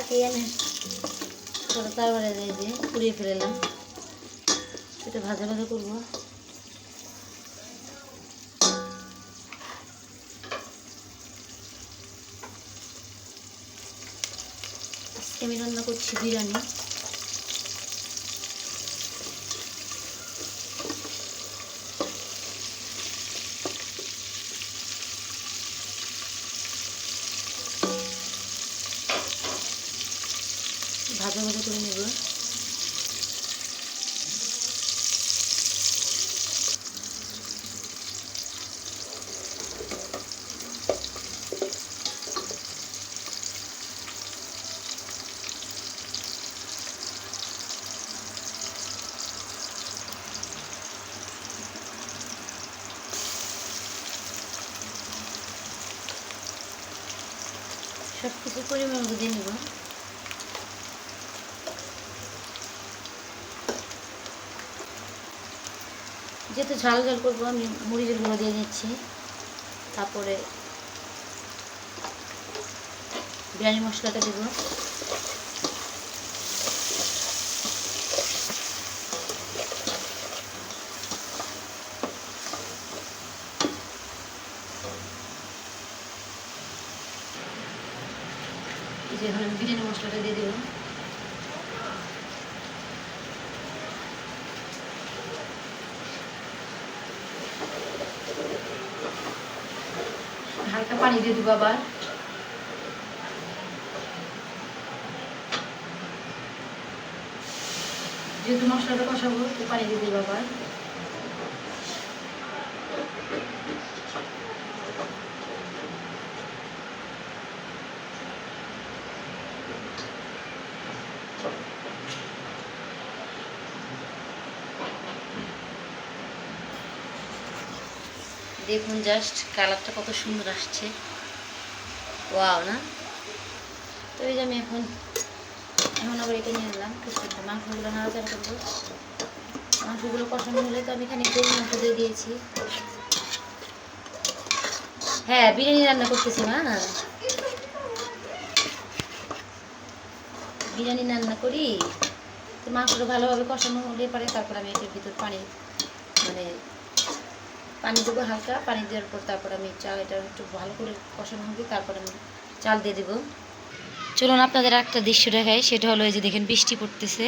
কাটিয়ে এনে তারপরে এই যে পুড়িয়ে ফেললাম। এটা ভাজা ভাজা করবো। আজকে আমি রান্না করছি বিরিয়ানি। ভাজা ভাজা করে নেব। সব কিছু পরিমাণ মতো দিয়ে নেব। যেহেতু ঝাল ঝাল করবো আমি মরিচের গুঁড়ো দিয়ে নিচ্ছি। তারপরে বিরিয়ানি মশলাটা দেব। এই যে এখন আমি বিরিয়ানি মশলাটা দিয়ে দেবো। হালকা পানি দিয়ে দেবো আবার। যেহেতু মশলাটা কষাবো তো পানি দিয়ে দেবো আবার। দেখুন জাস্ট কালারটা কত সুন্দর আসছে, ওয়াও না? তো এই যে আমি এখন আবার এটা নিয়ে নিলাম। মাংসগুলো নাড়াচাড়া করবো। মাংসগুলো কষানো হলে তো আমি এখানে গরুর মাংস দিয়ে দিয়েছি। হ্যাঁ, বিরিয়ানি রান্না করতেছি মা, বিরিয়ানি রান্না করি। তো মাংসটা ভালোভাবে কষানো হলে পরে তারপর আমি এটার ভিতর পানি দেবো। হালকা পানি দেওয়ার পর তারপর আমি চাল, এটা একটু ভালো করে কষানো হবে, তারপর আমি চাল দিয়ে দেবো। চলুন আপনাদের একটা দৃশ্য দেখাই। সেটা হলো এই যে দেখেন বৃষ্টি পড়তেছে,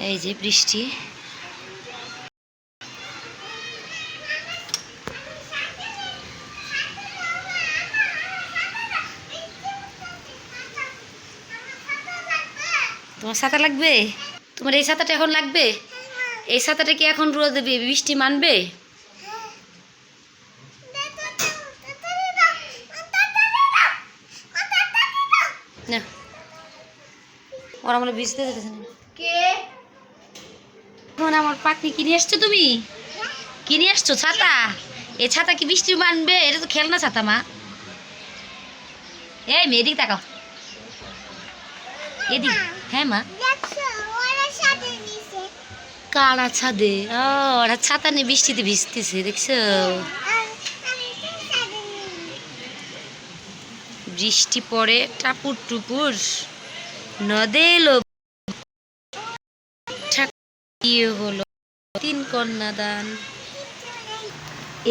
এই যে বৃষ্টি। তোমার ছাতা লাগবে? তোমার এই ছাতাটা এখন লাগবে? এই ছাতাটা কি এখন রোদ দেবে, বৃষ্টি মানবে? না, ওরা মানে ভিজতে যেতেছে না। কে এখন আমার পাখি কিনে আসছো? তুমি কিনে আসছো ছাতা? এই ছাতা কি বৃষ্টি মানবে? এটা তো খেলনা ছাতা মা। এই মেয়েদিক তাকাও, এদিক। হ্যাঁ মা, কারা ছাদে? ও, ওরা ছাতা নিয়ে বৃষ্টিতে ভিজতেছে, দেখছো? বৃষ্টি পড়ে টাপুর টুপুর, নদে এলো হলো 3 কন্যা দান।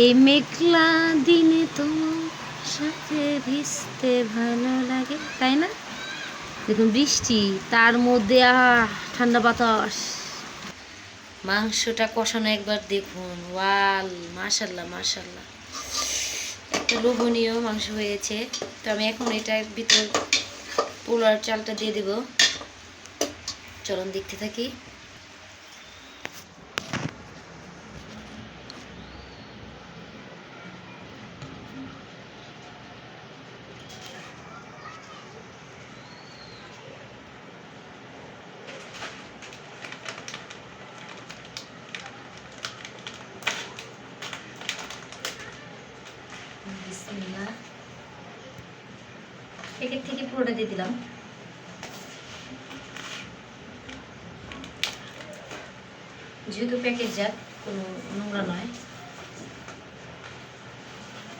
এই মেঘলা দিনে তোমার সাথে ভিজতে ভালো লাগে, তাই না? দেখুন বৃষ্টি, তার মধ্যে ঠান্ডা বাতাস। মাংসটা কষানো একবার দেখুন, ওয়াল, মাশাল্লাহ মাশাল্লাহ, একটা লোভনীয় মাংস হয়েছে। তো আমি এখন এটার ভিতর পোলার চালটা দিয়ে দেব। চলুন দেখতে থাকি। প্যাকেট থেকে পুরোটা দিয়ে দিলাম। যেহেতু প্যাকেটজাত, কোনো নোংরা নয়,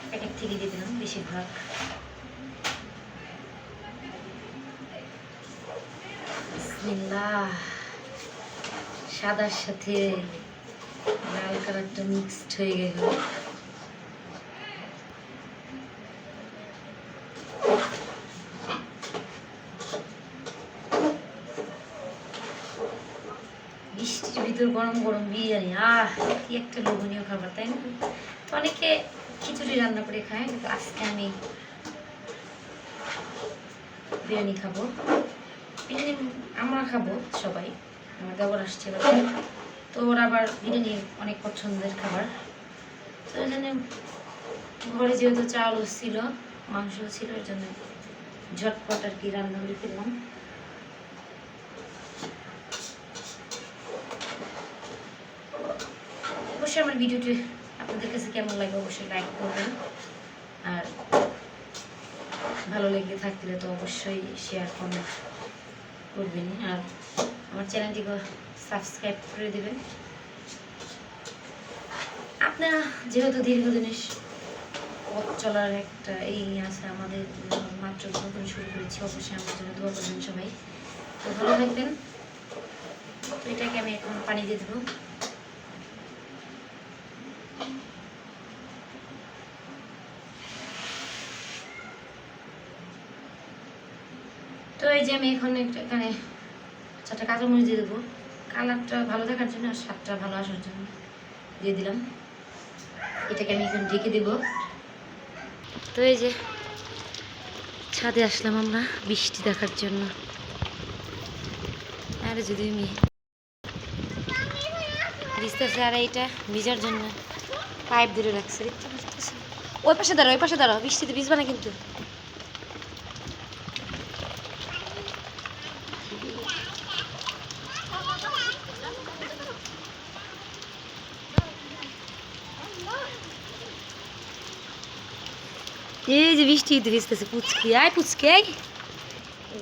প্যাকেট থেকে দিয়ে দিলাম বেশিরভাগ। বিসমিল্লাহ। সাদার সাথে লাল কালারটা মিক্সড হয়ে গেল। বৃষ্টির ভিতর গরম গরম বিরিয়ানি, কি একটা লোভনীয় খাবার, তাই না? তো অনেকে খিচুড়ি রান্না করে খায়, কিন্তু আজকে আমি বিরিয়ানি খাবো। বিরিয়ানি আমরা খাবো সবাই, আমার দেবর আসছে বাসায়, তো ওরা আবার বিরিয়ানি অনেক পছন্দের খাবার। তো ওই জন্য ঘরে যেহেতু চালও ছিল, মাংসও ছিল, ওই জন্য ঝটপট আর কি রান্না করে ফেললাম। অবশ্যই আমার ভিডিওটি আপনাদের কাছে কেমন লাগে অবশ্যই লাইক করবেন, আর ভালো লেগে থাকলে তো অবশ্যই শেয়ার কমেন্ট করবেন, আর আমার চ্যানেলটিকে সাবস্ক্রাইব করে দেবেন। আপনারা যেহেতু দীর্ঘদিনের পথ চলার একটা এই আছে, আমাদের মাত্র নতুন শুরু করেছি, অবশ্যই আমার জন্য দোয়া করবেন সবাই। তো ভালো থাকবেন। তো এটাকে আমি এখন পানি দিয়ে দেবো। তো এই যে আমি এখন এখানে 4টা কাঁচামরিচ দিয়ে দেবো, কালারটা ভালো দেখার জন্য আর স্বাদটা ভালো আসার জন্য দিয়ে দিলাম। এটাকে আমি এখন ঢেকে দেব। তো এই যে ছাদে আসলাম আমরা বৃষ্টি দেখার জন্য, আর যদি আমি ভিজতেছে, আর এইটা ভিজার জন্য পাইপ ধরে রাখছে, দেখতে পাচ্ছি। ওই পাশে দাঁড়াও, ওই পাশে দাঁড়াও, বৃষ্টিতে ভিজবা না কিন্তু। এই যে বৃষ্টিতে ভিজতেছে, পুচকি আয়, পুচকি আয়।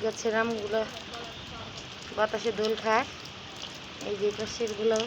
গাছের আমগুলো বাতাসে দোল খায়, এই যে পাশের গুলো